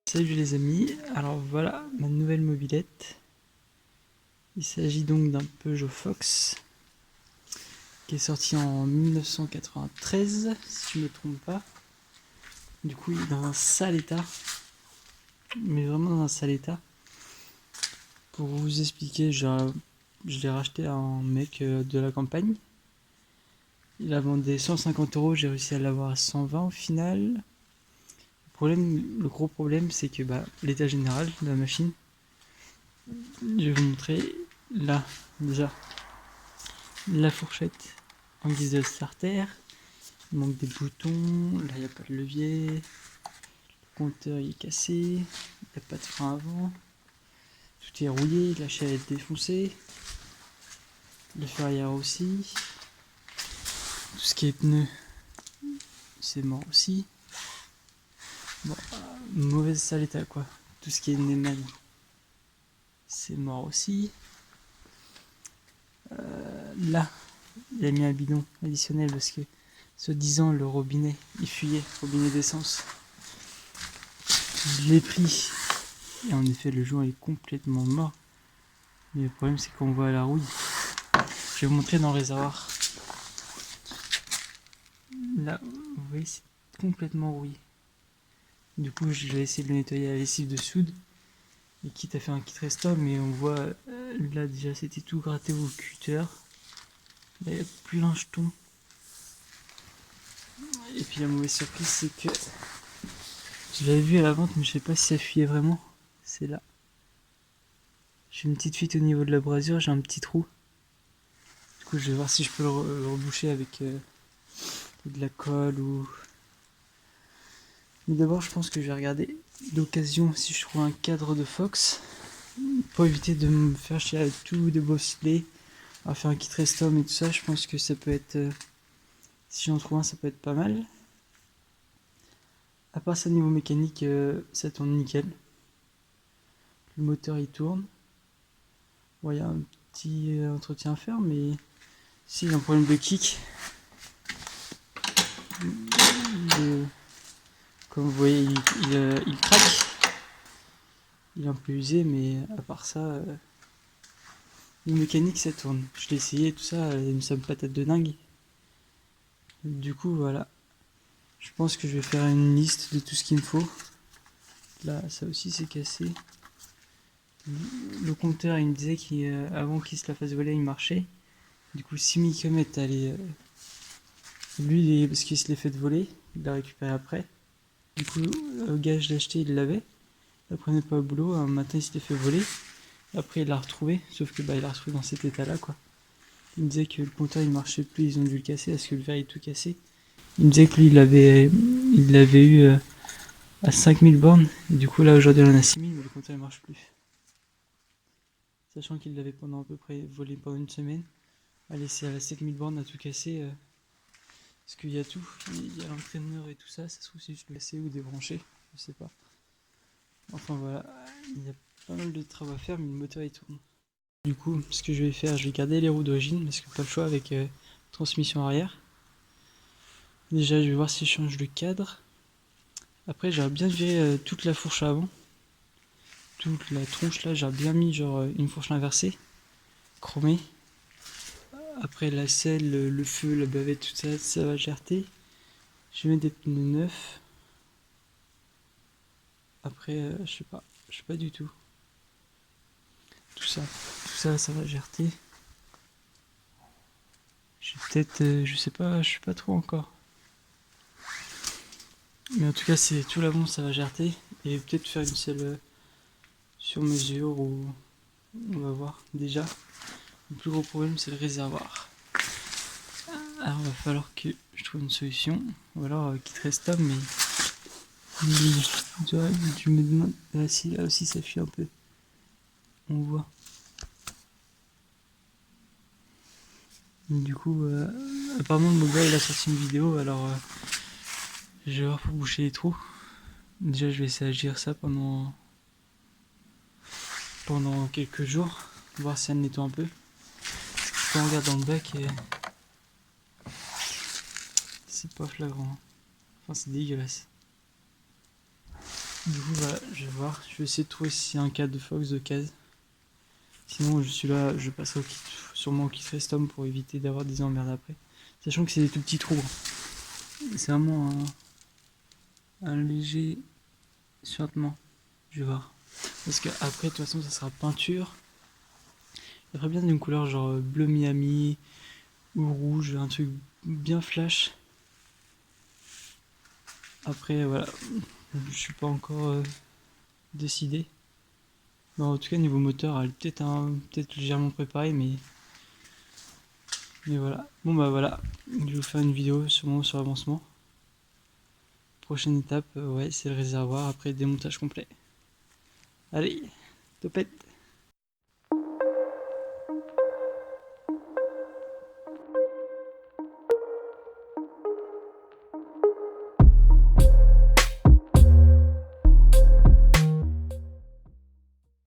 Salut les amis, alors voilà ma nouvelle mobilette. Il s'agit donc d'un Peugeot Fox qui est sorti en 1993 si je ne me trompe pas. Du coup il est dans un sale état, mais vraiment dans un sale état. Pour vous expliquer, je l'ai racheté à un mec de la campagne. Il a vendu 150 euros, j'ai réussi à l'avoir à 120 au final. Le gros problème c'est que l'état général de la machine, je vais vous montrer là déjà la fourchette en guise de starter. Il manque des boutons, là il n'y a pas de levier, le compteur il est cassé, il n'y a pas de frein avant, tout est rouillé, la chaîne est défoncée, le fer arrière aussi, tout ce qui est pneus c'est mort aussi. Bon, mauvaise sale état quoi, tout ce qui est Neyman c'est mort aussi. Là, il a mis un bidon additionnel parce que soi-disant le robinet il fuyait, robinet d'essence. Je l'ai pris et en effet le joint est complètement mort. Mais le problème c'est qu'on voit la rouille. Je vais vous montrer dans le réservoir. Là, vous voyez, c'est complètement rouillé. Du coup, je vais essayer de le nettoyer à la lessive de soude. Et quitte à faire un kit restore, mais on voit là déjà c'était tout gratté au cutter. Là, il y a plein de jetons. Et puis la mauvaise surprise, c'est que je l'avais vu à la vente, mais je sais pas si ça fuyait vraiment. C'est là. J'ai une petite fuite au niveau de la brasure, j'ai un petit trou. Du coup, je vais voir si je peux le reboucher avec de la colle ou. Mais d'abord, je pense que je vais regarder d'occasion si je trouve un cadre de Fox pour éviter de me faire chier avec tout débosseler, à faire un kit restom et tout ça. Je pense que ça peut être, si j'en trouve un, ça peut être pas mal. À part ça, niveau mécanique, ça tourne nickel. Le moteur il tourne. Bon, il y a un petit entretien à faire, mais si il y a un problème de kick, comme vous voyez, il craque. Il est un peu usé, mais à part ça, le mécanique ça tourne. Je l'ai essayé, tout ça, il me semble patate de dingue. Du coup, voilà. Je pense que je vais faire une liste de tout ce qu'il me faut. Là, ça aussi c'est cassé. Le compteur, il me disait qu'avant qu'il se la fasse voler, il marchait. Du coup, 6000 km, allez. Lui, parce qu'il se l'est fait voler, il l'a récupéré après. Du coup, le gars, je l'ai acheté, il l'avait. Il prenait pas au boulot, un matin il s'était fait voler. Après, il l'a retrouvé, sauf que il l'a retrouvé dans cet état-là, quoi. Il me disait que le compteur il marchait plus, ils ont dû le casser parce que le verre est tout cassé. Il me disait que lui il l'avait eu à 5000 bornes, et du coup là aujourd'hui on en a 6000 mais le compteur il marche plus. Sachant qu'il l'avait pendant à peu près volé pendant une semaine, à laisser à la 7000 bornes à tout casser, parce qu'il y a tout, il y a l'entraîneur et tout ça, ça se trouve c'est juste le casser ou débrancher, je sais pas. Enfin voilà, il y a pas mal de travaux à faire mais le moteur il tourne. Du coup, ce que je vais faire, je vais garder les roues d'origine parce que pas le choix avec transmission arrière. Déjà, je vais voir si je change le cadre. Après, j'aurais bien viré toute la fourche avant. Toute la tronche là, j'aurais bien mis genre une fourche inversée, chromée. Après, la selle, le feu, la bavette, tout ça, ça va gerter. Je vais mettre des pneus neufs. Après, je sais pas du tout. Tout ça, ça va gerter. J'ai peut-être, je sais pas, je sais pas trop encore. Mais en tout cas, c'est tout l'avant, ça va gerter. Et peut-être faire une selle sur mesure ou on va voir déjà. Le plus gros problème, c'est le réservoir. Alors, il va falloir que je trouve une solution. Ou alors, qu'il te reste mais. Tu me demandes. Là, si, là aussi, ça fuit un peu. On voit. Du coup, apparemment, le mobile il a sorti une vidéo. Alors, je vais voir pour boucher les trous. Déjà, je vais essayer d'agir ça pendant quelques jours. Voir si elle nettoie un peu. Quand on regarde dans le bac, c'est pas flagrant. Enfin, c'est dégueulasse. Du coup, voilà, je vais voir. Je vais essayer de trouver s'il y a un cadre de Fox de case. Sinon, je suis là, je passerai sûrement au kit Restom pour éviter d'avoir des emmerdes après. Sachant que c'est des tout petits trous. C'est vraiment un léger suintement. Je vais voir. Parce que après, de toute façon, ça sera peinture. J'aimerais bien d'une couleur genre bleu Miami ou rouge, un truc bien flash. Après, voilà, je suis pas encore décidé. Bon, en tout cas, niveau moteur, elle est peut-être légèrement préparée, mais voilà. Bon, bah voilà, je vais vous faire une vidéo sûrement sur l'avancement. Prochaine étape, ouais, c'est le réservoir après démontage complet. Allez, topette!